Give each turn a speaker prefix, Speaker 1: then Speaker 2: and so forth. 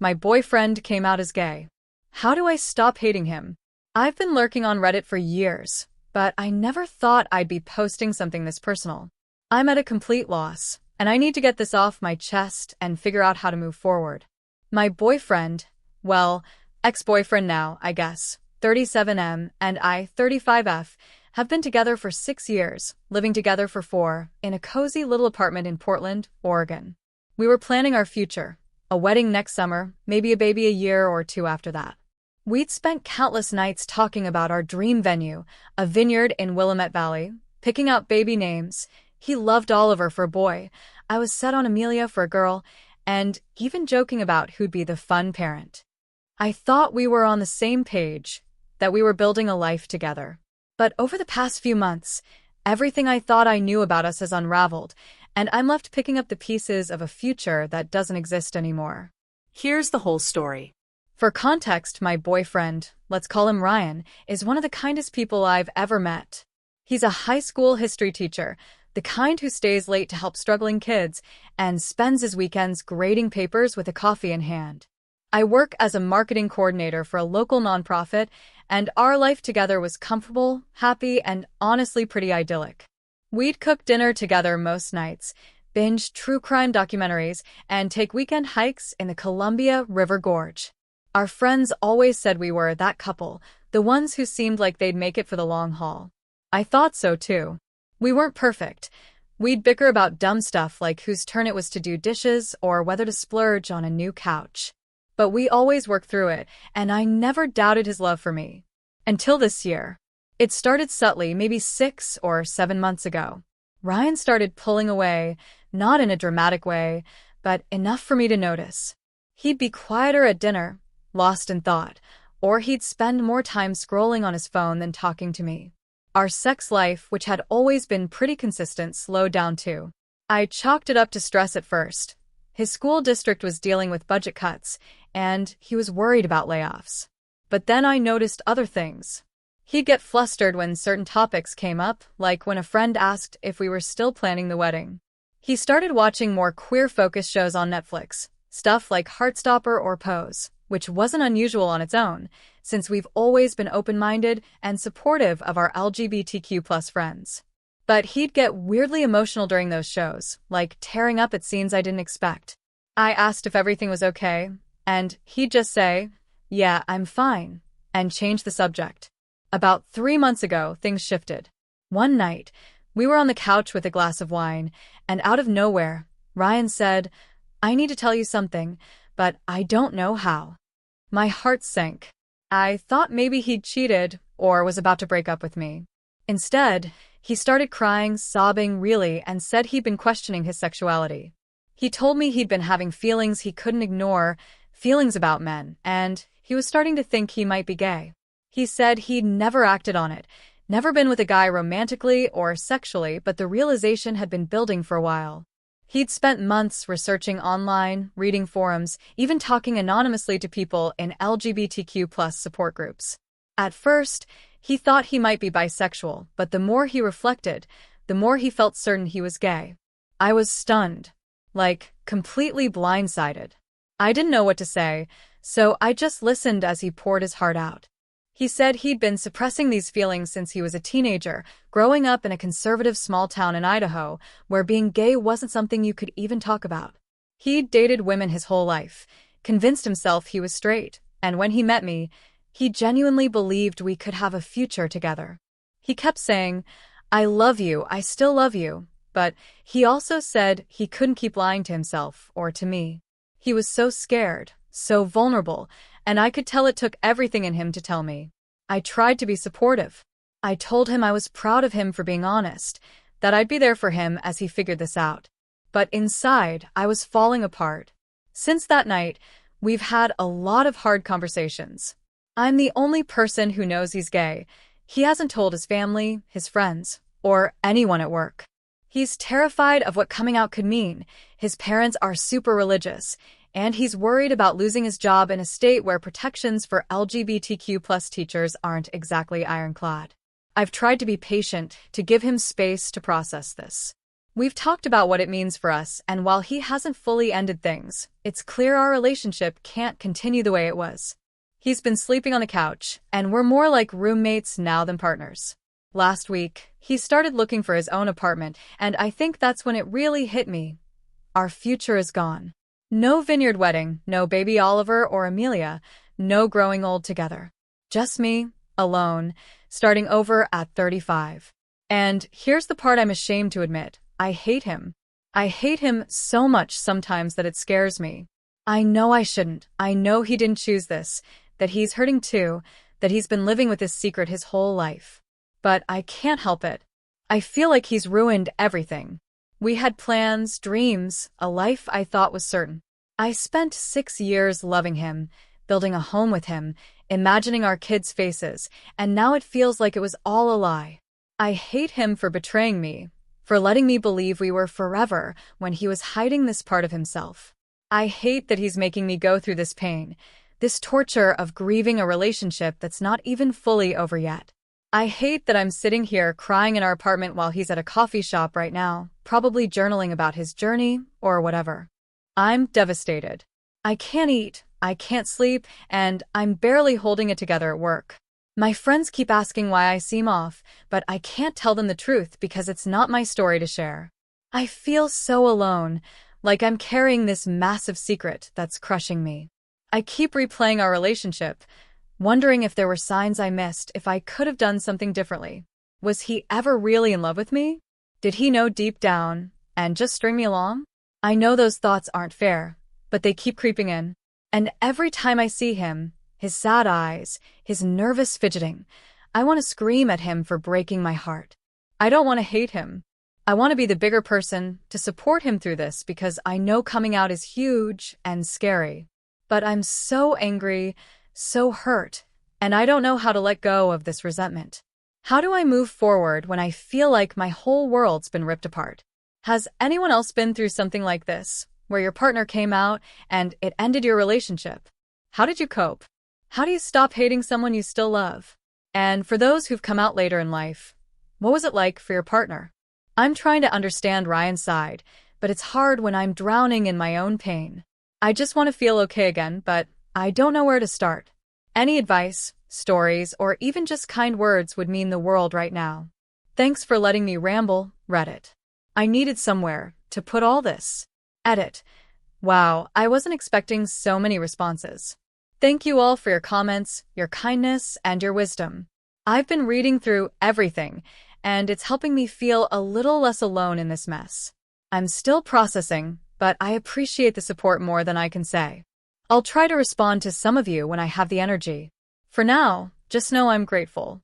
Speaker 1: My boyfriend came out as gay. How do I stop hating him? I've been lurking on Reddit for years, but I never thought I'd be posting something this personal. I'm at a complete loss, and I need to get this off my chest and figure out how to move forward. My boyfriend, well, ex-boyfriend now, I guess, 37M, and I, 35F, have been together for 6 years, living together for 4, in a cozy little apartment in Portland, Oregon. We were planning our future, a wedding next summer, maybe a baby a year or 2 after that. We'd spent countless nights talking about our dream venue, a vineyard in Willamette Valley, picking out baby names. He loved Oliver for a boy, I was set on Amelia for a girl, and even joking about who'd be the fun parent. I thought we were on the same page, that we were building a life together. But over the past few months, everything I thought I knew about us has unraveled, and I'm left picking up the pieces of a future that doesn't exist anymore.
Speaker 2: Here's the whole story.
Speaker 1: For context, my boyfriend, let's call him Ryan, is one of the kindest people I've ever met. He's a high school history teacher, the kind who stays late to help struggling kids, and spends his weekends grading papers with a coffee in hand. I work as a marketing coordinator for a local nonprofit, and our life together was comfortable, happy, and honestly pretty idyllic. We'd cook dinner together most nights, binge true crime documentaries, and take weekend hikes in the Columbia River Gorge. Our friends always said we were that couple, the ones who seemed like they'd make it for the long haul. I thought so too. We weren't perfect. We'd bicker about dumb stuff like whose turn it was to do dishes or whether to splurge on a new couch. But we always worked through it, and I never doubted his love for me. Until this year. It started subtly, maybe 6 or 7 months ago. Ryan started pulling away, not in a dramatic way, but enough for me to notice. He'd be quieter at dinner, lost in thought, or he'd spend more time scrolling on his phone than talking to me. Our sex life, which had always been pretty consistent, slowed down too. I chalked it up to stress at first. His school district was dealing with budget cuts, and he was worried about layoffs. But then I noticed other things. He'd get flustered when certain topics came up, like when a friend asked if we were still planning the wedding. He started watching more queer-focused shows on Netflix, stuff like Heartstopper or Pose, which wasn't unusual on its own, since we've always been open-minded and supportive of our LGBTQ+ friends. But he'd get weirdly emotional during those shows, like tearing up at scenes I didn't expect. I asked if everything was okay, and he'd just say, "Yeah, I'm fine," and change the subject. About 3 months ago, things shifted. One night, we were on the couch with a glass of wine, and out of nowhere, Ryan said, "I need to tell you something, but I don't know how." My heart sank. I thought maybe he'd cheated or was about to break up with me. Instead, he started crying, sobbing really, and said he'd been questioning his sexuality. He told me he'd been having feelings he couldn't ignore, feelings about men, and he was starting to think he might be gay. He said he'd never acted on it, never been with a guy romantically or sexually, but the realization had been building for a while. He'd spent months researching online, reading forums, even talking anonymously to people in LGBTQ+ support groups. At first, he thought he might be bisexual, but the more he reflected, the more he felt certain he was gay. I was stunned, like completely blindsided. I didn't know what to say, so I just listened as he poured his heart out. He said he'd been suppressing these feelings since he was a teenager, growing up in a conservative small town in Idaho, where being gay wasn't something you could even talk about. He'd dated women his whole life, convinced himself he was straight, and when he met me, he genuinely believed we could have a future together. He kept saying, "I love you, I still love you," but he also said he couldn't keep lying to himself or to me. He was so scared, so vulnerable, and I could tell it took everything in him to tell me. I tried to be supportive. I told him I was proud of him for being honest, that I'd be there for him as he figured this out. But inside, I was falling apart. Since that night, we've had a lot of hard conversations. I'm the only person who knows he's gay. He hasn't told his family, his friends, or anyone at work. He's terrified of what coming out could mean. His parents are super religious, and he's worried about losing his job in a state where protections for LGBTQ+ teachers aren't exactly ironclad. I've tried to be patient, to give him space to process this. We've talked about what it means for us, and while he hasn't fully ended things, it's clear our relationship can't continue the way it was. He's been sleeping on the couch, and we're more like roommates now than partners. Last week, he started looking for his own apartment, and I think that's when it really hit me. Our future is gone. No vineyard wedding, no baby Oliver or Amelia, no growing old together. Just me, alone, starting over at 35. And here's the part I'm ashamed to admit. I hate him. I hate him so much sometimes that it scares me. I know I shouldn't. I know he didn't choose this, that he's hurting too, that he's been living with this secret his whole life. But I can't help it. I feel like he's ruined everything. We had plans, dreams, a life I thought was certain. I spent 6 years loving him, building a home with him, imagining our kids' faces, and now it feels like it was all a lie. I hate him for betraying me, for letting me believe we were forever when he was hiding this part of himself. I hate that he's making me go through this pain, this torture of grieving a relationship that's not even fully over yet. I hate that I'm sitting here crying in our apartment while he's at a coffee shop right now, probably journaling about his journey or whatever. I'm devastated. I can't eat, I can't sleep, and I'm barely holding it together at work. My friends keep asking why I seem off, but I can't tell them the truth because it's not my story to share. I feel so alone, like I'm carrying this massive secret that's crushing me. I keep replaying our relationship, wondering if there were signs I missed, if I could have done something differently. Was he ever really in love with me? Did he know deep down and just string me along? I know those thoughts aren't fair, but they keep creeping in. And every time I see him, his sad eyes, his nervous fidgeting, I want to scream at him for breaking my heart. I don't want to hate him. I want to be the bigger person to support him through this because I know coming out is huge and scary. But I'm so angry, so hurt, and I don't know how to let go of this resentment. How do I move forward when I feel like my whole world's been ripped apart? Has anyone else been through something like this, where your partner came out and it ended your relationship? How did you cope? How do you stop hating someone you still love? And for those who've come out later in life, what was it like for your partner? I'm trying to understand Ryan's side, but it's hard when I'm drowning in my own pain. I just want to feel okay again, but I don't know where to start. Any advice, stories, or even just kind words would mean the world right now. Thanks for letting me ramble, Reddit. I needed somewhere to put all this. Edit. Wow, I wasn't expecting so many responses. Thank you all for your comments, your kindness, and your wisdom. I've been reading through everything, and it's helping me feel a little less alone in this mess. I'm still processing, but I appreciate the support more than I can say. I'll try to respond to some of you when I have the energy. For now, just know I'm grateful.